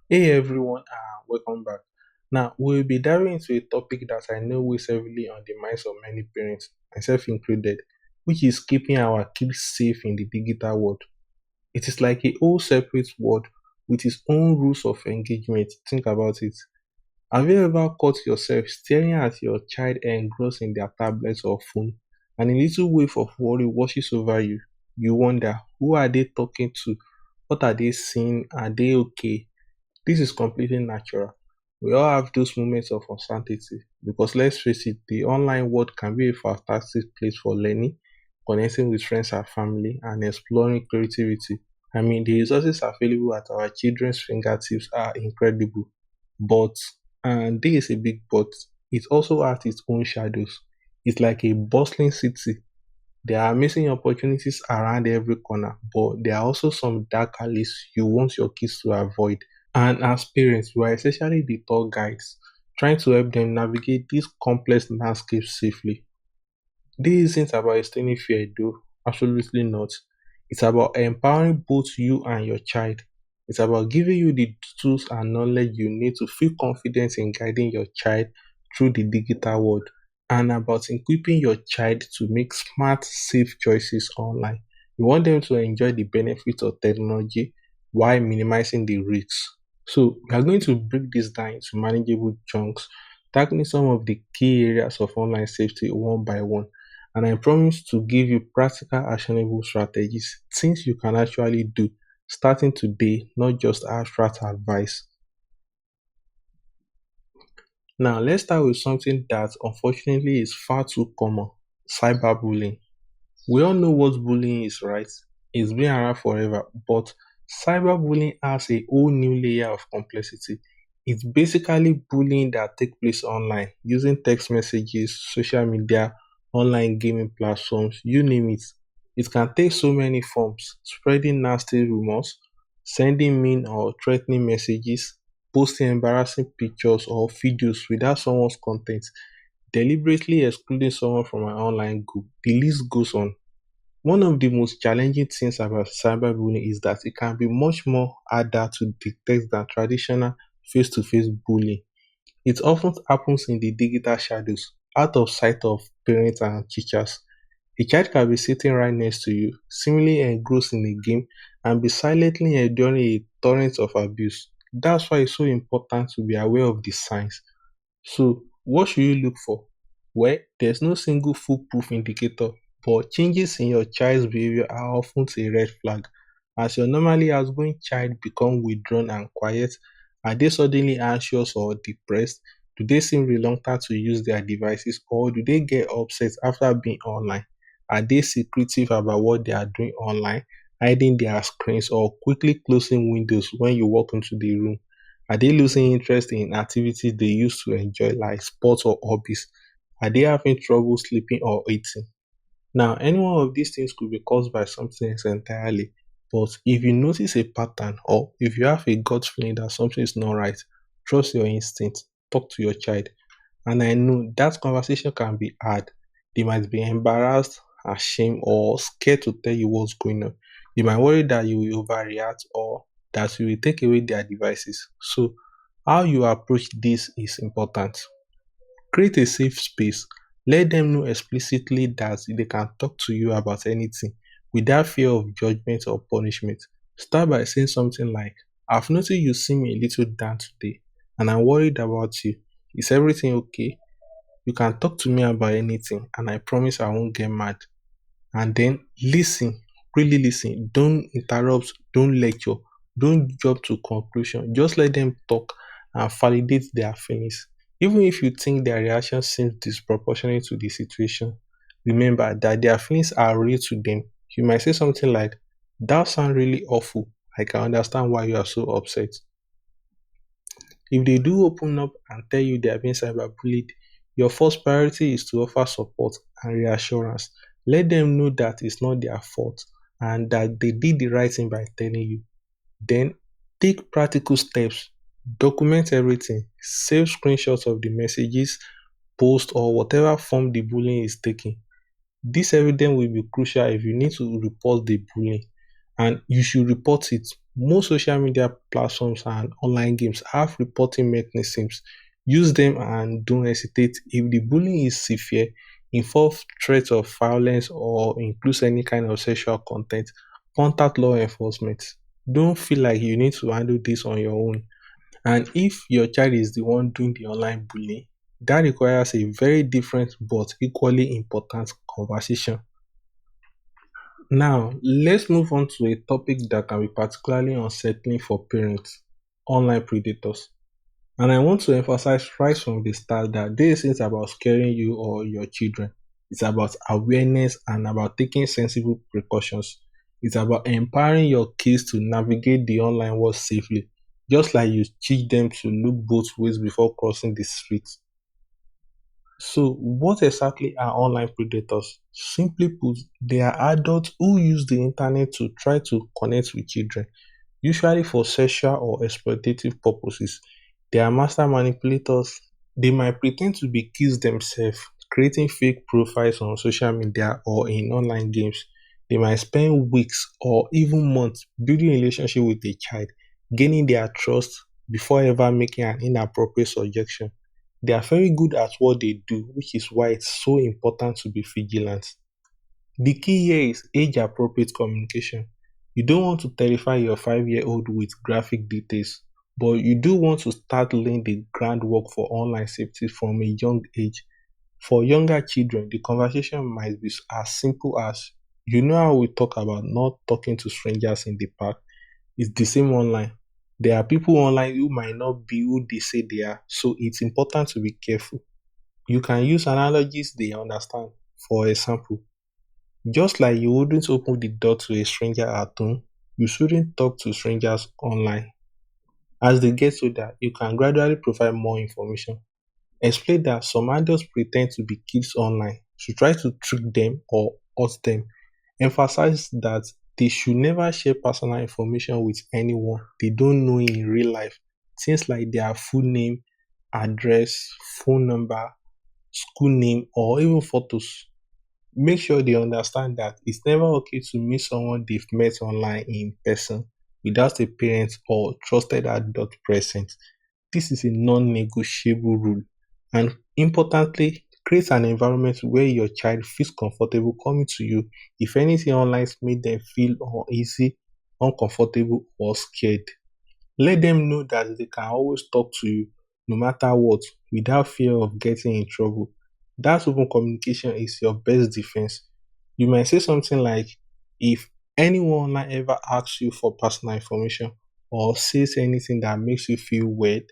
Hey everyone, welcome back. Now, we'll be diving into a topic that I know weighs heavily on the minds of many parents, myself included, which is keeping our kids safe in the digital world. It is like a whole separate world with its own rules of engagement. Think about it. Have you ever caught yourself staring at your child engrossed in their tablet or phone, and a little wave of worry washes over you? You wonder, who are they talking to? What are they seeing? Are they okay? This is completely natural. We all have those moments of uncertainty because let's face it, the online world can be a fantastic place for learning, connecting with friends and family, and exploring creativity. I mean, the resources available at our children's fingertips are incredible, but, and there is a big but, it also has its own shadows. It's like a bustling city. There are amazing opportunities around every corner, but there are also some dark alleys you want your kids to avoid. And as parents, we are essentially the tour guides, trying to help them navigate these complex landscapes safely. This isn't about instilling fear, though, absolutely not. It's about empowering both you and your child. It's about giving you the tools and knowledge you need to feel confident in guiding your child through the digital world, and about equipping your child to make smart, safe choices online. You want them to enjoy the benefits of technology while minimizing the risks. So, we are going to break this down into manageable chunks, tackling some of the key areas of online safety one by one. And I promise to give you practical, actionable strategies, things you can actually do starting today, not just abstract advice. Now, let's start with something that unfortunately is far too common: cyberbullying. We all know what bullying is, right? It's been around forever, but cyberbullying has a whole new layer of complexity. It's basically bullying that takes place online using text messages, social media, online gaming platforms, you name it. It can take so many forms: spreading nasty rumors, sending mean or threatening messages, posting embarrassing pictures or videos without someone's consent, deliberately excluding someone from an online group. The list goes on. One of the most challenging things about cyberbullying is that it can be much more harder to detect than traditional face to face bullying. It often happens in the digital shadows, out of sight of parents and teachers. A child can be sitting right next to you, seemingly engrossed in a game, and be silently enduring a torrent of abuse. That's why it's so important to be aware of the signs. So, what should you look for? Well, there's no single foolproof indicator, but changes in your child's behavior are often a red flag. As your normally outgoing child become withdrawn and quiet, are they suddenly anxious or depressed? Do they seem reluctant to use their devices, or do they get upset after being online? Are they secretive about what they are doing online, hiding their screens, or quickly closing windows when you walk into the room? Are they losing interest in activities they used to enjoy, like sports or hobbies? Are they having trouble sleeping or eating? Now, any one of these things could be caused by something else entirely. But if you notice a pattern or if you have a gut feeling that something is not right, trust your instinct. Talk to your child. And I know that conversation can be hard. They might be embarrassed, ashamed, or scared to tell you what's going on. They might worry that you will overreact or that you will take away their devices. So, how you approach this is important. Create a safe space. Let them know explicitly that they can talk to you about anything without fear of judgment or punishment. Start by saying something like, I've noticed you seem a little down today, and I'm worried about you. Is everything okay? You can talk to me about anything, and I promise I won't get mad. And then listen, really listen. Don't interrupt, don't lecture, don't jump to conclusion. Just let them talk and validate their feelings. Even if you think their reaction seems disproportionate to the situation, remember that their feelings are real to them. You might say something like, that sounds really awful. I can understand why you are so upset. If they do open up and tell you they are being cyberbullied, your first priority is to offer support and reassurance. Let them know that it's not their fault and that they did the right thing by telling you. Then take practical steps. Document everything. Save screenshots of the messages, post, or whatever form the bullying is taking. This evidence will be crucial if you need to report the bullying, and you should report it. Most social media platforms and online games have reporting mechanisms. Use them and don't hesitate. If the bullying is severe, involve threats of violence, or includes any kind of sexual content, contact law enforcement. Don't feel like you need to handle this on your own. And if your child is the one doing the online bullying, that requires a very different but equally important conversation. Now, let's move on to a topic that can be particularly unsettling for parents: online predators. And I want to emphasize right from the start that this isn't about scaring you or your children. It's about awareness and about taking sensible precautions. It's about empowering your kids to navigate the online world safely, just like you teach them to look both ways before crossing the street. So, what exactly are online predators? Simply put, they are adults who use the internet to try to connect with children, usually for sexual or exploitative purposes. They are master manipulators. They might pretend to be kids themselves, creating fake profiles on social media or in online games. They might spend weeks or even months building a relationship with a child, gaining their trust before ever making an inappropriate suggestion. They are very good at what they do, which is why it's so important to be vigilant. The key here is age appropriate communication. You don't want to terrify your 5-year-old with graphic details, but you do want to start laying the groundwork for online safety from a young age. For younger children, the conversation might be as simple as, you know how we talk about not talking to strangers in the park? It's the same online. There are people online who might not be who they say they are, so it's important to be careful. You can use analogies they understand. For example, just like you wouldn't open the door to a stranger at home, you shouldn't talk to strangers online. As they get older, you can gradually provide more information. Explain that some adults pretend to be kids online to try to trick them or hurt them. Emphasize that they should never share personal information with anyone they don't know in real life. Things like their full name, address, phone number, school name, or even photos. Make sure they understand that it's never okay to meet someone they've met online in person without a parent or trusted adult present. This is a non negotiable rule. And importantly, create an environment where your child feels comfortable coming to you if anything online made them feel uneasy, uncomfortable, or scared. Let them know that they can always talk to you no matter what without fear of getting in trouble. That open communication is your best defense. You might say something like, if anyone online ever asks you for personal information or says anything that makes you feel weird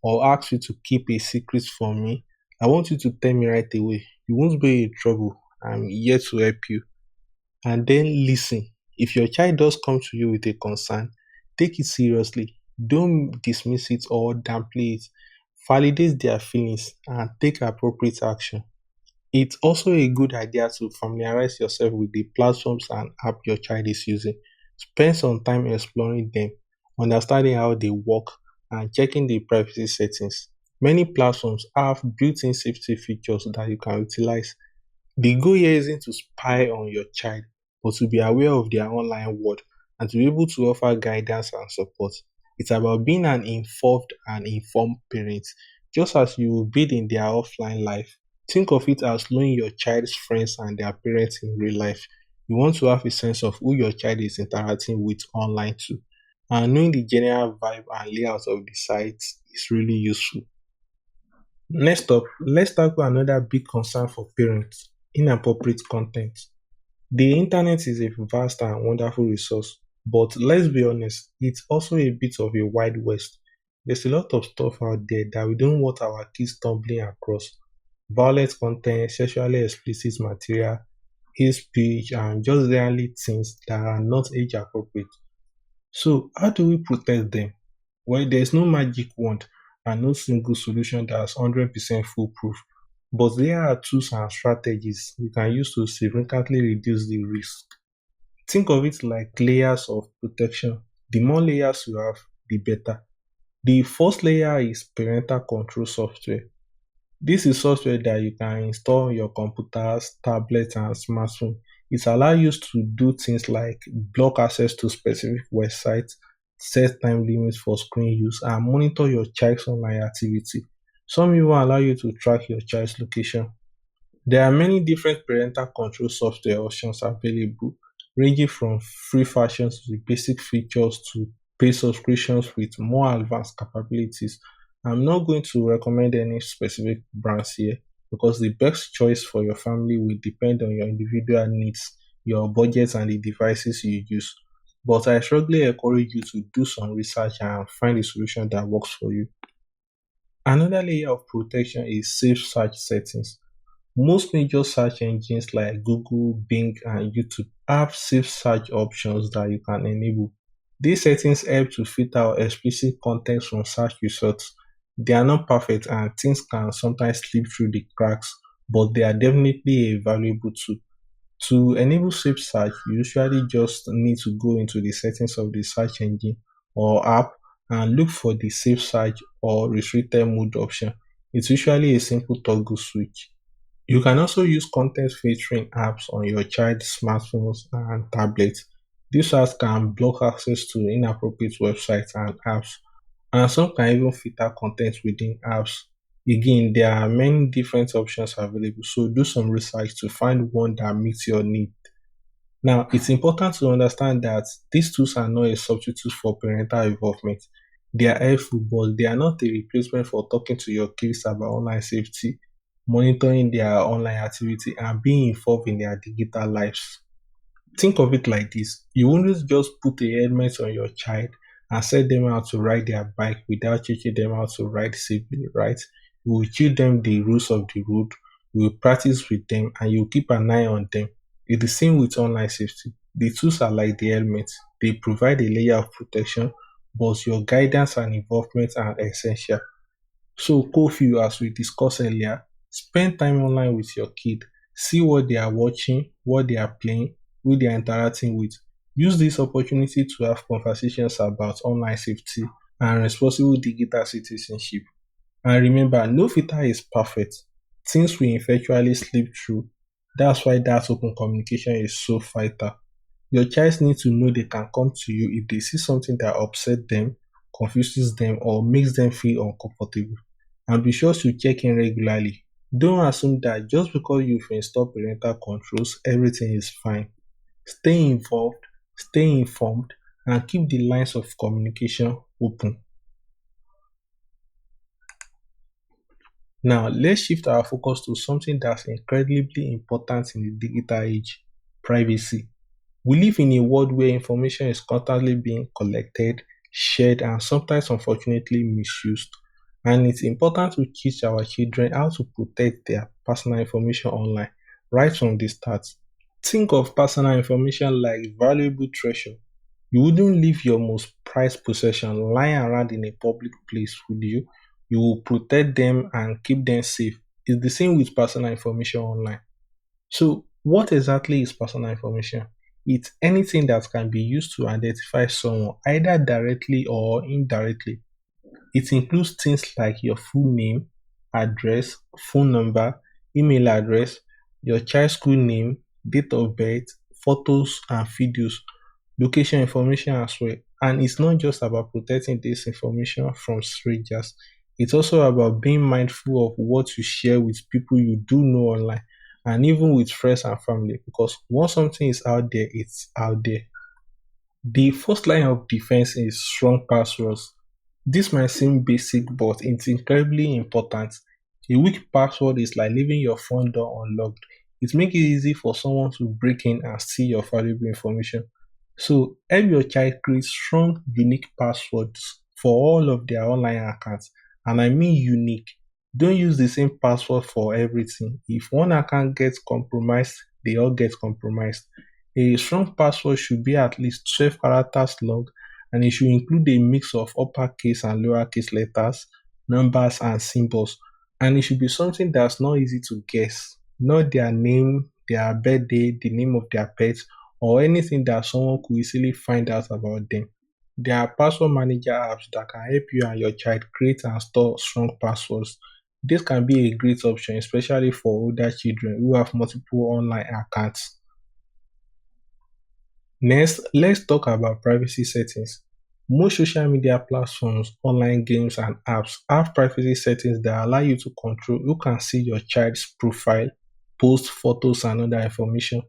or asks you to keep a secret from me, I want you to tell me right away. You won't be in trouble. I'm here to help you. And then listen. If your child does come to you with a concern, take it seriously. Don't dismiss it or downplay it. Validate their feelings and take appropriate action. It's also a good idea to familiarize yourself with the platforms and app your child is using. Spend some time exploring them, understanding how they work, and checking the privacy settings. Many platforms have built-in safety features that you can utilize. The goal here isn't to spy on your child, but to be aware of their online world and to be able to offer guidance and support. It's about being an informed and informed parent, just as you will be in their offline life. Think of it as knowing your child's friends and their parents in real life. You want to have a sense of who your child is interacting with online too. And knowing the general vibe and layout of the site is really useful. Next up, let's tackle another big concern for parents: inappropriate content. The internet is a vast and wonderful resource, but let's be honest, it's also a bit of a wide west. There's a lot of stuff out there that we don't want our kids stumbling across: violent content, sexually explicit material, hate speech, and just generally things that are not age appropriate. So, how do we protect them? Well, there's no magic wand and no single solution that's 100% foolproof. But there are tools and strategies you can use to significantly reduce the risk. Think of it like layers of protection. The more layers you have, the better. The first layer is parental control software. This is software that you can install on your computers, tablets, and smartphone. It allows you to do things like block access to specific websites, set time limits for screen use, and monitor your child's online activity. Some even allow you to track your child's location. There are many different parental control software options available, ranging from free versions to the basic features to paid subscriptions with more advanced capabilities. I'm not going to recommend any specific brands here because the best choice for your family will depend on your individual needs, your budget, and the devices you use. But I strongly encourage you to do some research and find a solution that works for you. Another layer of protection is safe search settings. Most major search engines like Google, Bing, and YouTube have safe search options that you can enable. These settings help to filter out explicit content from search results. They are not perfect and things can sometimes slip through the cracks, but they are definitely a valuable tool. To enable safe search, you usually just need to go into the settings of the search engine or app and look for the safe search or restricted mode option. It's usually a simple toggle switch. You can also use content filtering apps on your child's smartphones and tablets. These apps can block access to inappropriate websites and apps, and some can even filter content within apps. Again, there are many different options available, so do some research to find one that meets your need. Now, it's important to understand that these tools are not a substitute for parental involvement. They are helpful, but they are not a replacement for talking to your kids about online safety, monitoring their online activity, and being involved in their digital lives. Think of it like this: you wouldn't just put a helmet on your child and set them out to ride their bike without teaching them how to ride safely, right? You will teach them the rules of the road, you will practice with them, and you will keep an eye on them. It's the same with online safety. The tools are like the helmet, they provide a layer of protection, but your guidance and involvement are essential. So, curfew, as we discussed earlier, spend time online with your kid. See what they are watching, what they are playing, who they are interacting with. Use this opportunity to have conversations about online safety and responsible digital citizenship. And remember, no filter is perfect. Things will eventually slip through. That's why that open communication is so vital. Your child needs to know they can come to you if they see something that upsets them, confuses them, or makes them feel uncomfortable. And be sure to check in regularly. Don't assume that just because you've installed parental controls, everything is fine. Stay involved, stay informed, and keep the lines of communication open. Now, let's shift our focus to something that's incredibly important in the digital age: privacy. We live in a world where information is constantly being collected, shared, and sometimes unfortunately misused. And it's important to teach our children how to protect their personal information online right from the start. Think of personal information like valuable treasure. You wouldn't leave your most prized possession lying around in a public place, would you? You will protect them and keep them safe. It's the same with personal information online. So, what exactly is personal information? It's anything that can be used to identify someone either directly or indirectly. It includes things like your full name, address, phone number, email address, your child's school name, date of birth, photos and videos, location information as well. And it's not just about protecting this information from strangers, it's also about being mindful of what you share with people you do know online and even with friends and family, because once something is out there, it's out there. The first line of defense is strong passwords. This might seem basic, but it's incredibly important. A weak password is like leaving your front door unlocked. It makes it easy for someone to break in and steal your valuable information. So, help your child create strong, unique passwords for all of their online accounts. And I mean unique. Don't use the same password for everything. If one account gets compromised, they all get compromised. A strong password should be at least 12 characters long, and it should include a mix of uppercase and lowercase letters, numbers, and symbols. And it should be something that's not easy to guess, not their name, their birthday, the name of their pet, or anything that someone could easily find out about them. There are password manager apps that can help you and your child create and store strong passwords. This can be a great option, especially for older children who have multiple online accounts. Next, let's talk about privacy settings. Most social media platforms, online games, and apps have privacy settings that allow you to control who can see your child's profile, post photos, and other information.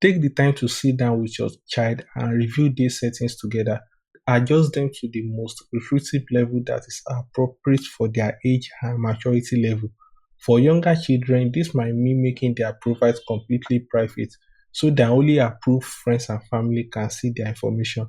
Take the time to sit down with your child and review these settings together. Adjust them to the most restrictive level that is appropriate for their age and maturity level. For younger children, this might mean making their profiles completely private so that only approved friends and family can see their information.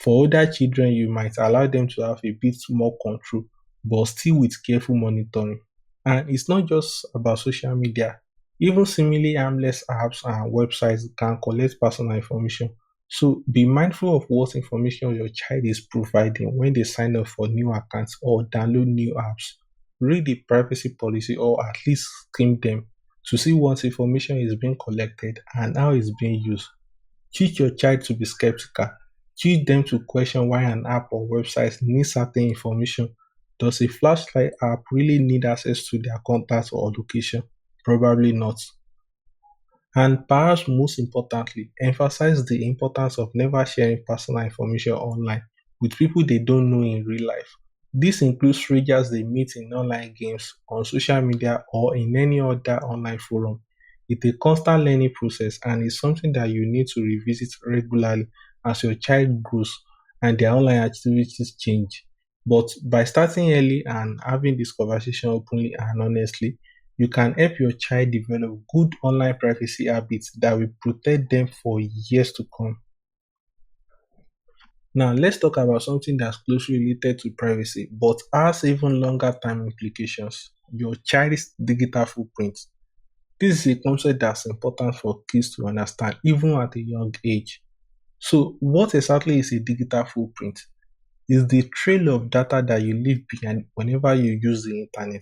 For older children, you might allow them to have a bit more control, but still with careful monitoring. And it's not just about social media. Even seemingly harmless apps and websites can collect personal information. So be mindful of what information your child is providing when they sign up for new accounts or download new apps. Read the privacy policy or at least skim them to see what information is being collected and how it's being used. Teach your child to be skeptical. Teach them to question why an app or website needs certain information. Does a flashlight app really need access to their contacts or location? Probably not. And perhaps most importantly, emphasize the importance of never sharing personal information online with people they don't know in real life. This includes strangers they meet in online games, on social media, or in any other online forum. It's a constant learning process and it's something that you need to revisit regularly as your child grows and their online activities change. But by starting early and having this conversation openly and honestly, you can help your child develop good online privacy habits that will protect them for years to come. Now, let's talk about something that's closely related to privacy but has even longer term implications: your child's digital footprint. This is a concept that's important for kids to understand even at a young age. So, what exactly is a digital footprint? Is the trail of data that you leave behind whenever you use the internet.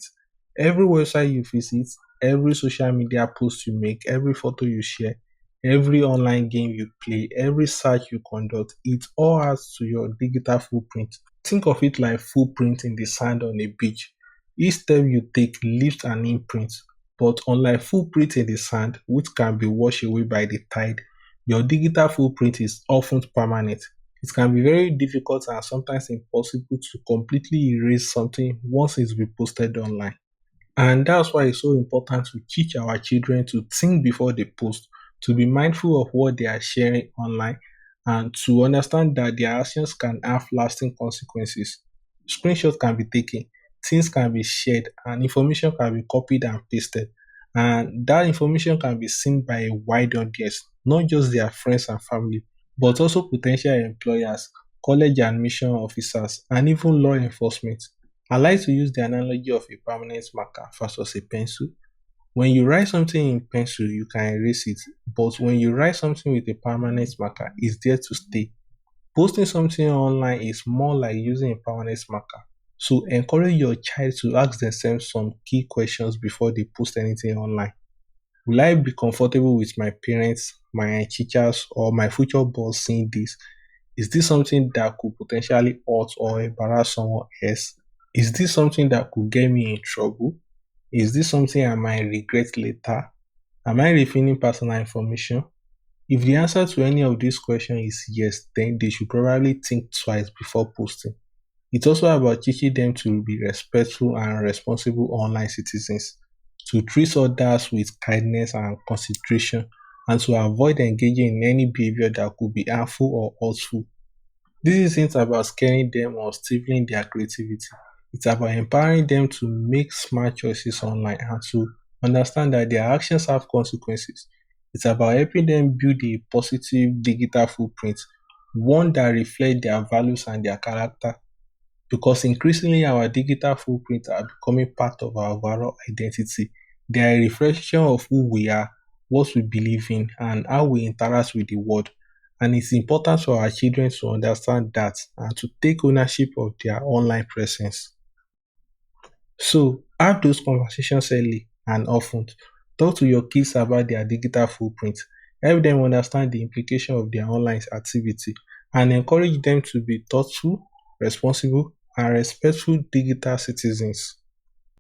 Every website you visit, every social media post you make, every photo you share, every online game you play, every search you conduct, it all adds to your digital footprint. Think of it like footprint in the sand on a beach. Each step you take leaves an imprint, but unlike footprint in the sand, which can be washed away by the tide, your digital footprint is often permanent. It can be very difficult and sometimes impossible to completely erase something once it's been posted online. And that's why it's so important to teach our children to think before they post, to be mindful of what they are sharing online, and to understand that their actions can have lasting consequences. Screenshots can be taken, things can be shared, and information can be copied and pasted. And that information can be seen by a wide audience, not just their friends and family, but also potential employers, college admission officers, and even law enforcement. I like to use the analogy of a permanent marker versus a pencil. When you write something in pencil, you can erase it, but when you write something with a permanent marker, it's there to stay. Posting something online is more like using a permanent marker. So encourage your child to ask themselves some key questions before they post anything online. Will I be comfortable with my parents, my teachers, or my future boss seeing this? Is this something that could potentially hurt or embarrass someone else? Is this something that could get me in trouble? Is this something I might regret later? Am I revealing personal information? If the answer to any of these questions is yes, then they should probably think twice before posting. It's also about teaching them to be respectful and responsible online citizens, to treat others with kindness and consideration, and to avoid engaging in any behavior that could be harmful or hurtful. This isn't about scaring them or stifling their creativity. It's about empowering them to make smart choices online and to understand that their actions have consequences. It's about helping them build a positive digital footprint, one that reflects their values and their character. Because increasingly our digital footprints are becoming part of our overall identity. They are a reflection of who we are, what we believe in, and how we interact with the world. And it's important for our children to understand that and to take ownership of their online presence. So, have those conversations early and often. Talk to your kids about their digital footprint. Help them understand the implication of their online activity and encourage them to be thoughtful, responsible, and respectful digital citizens.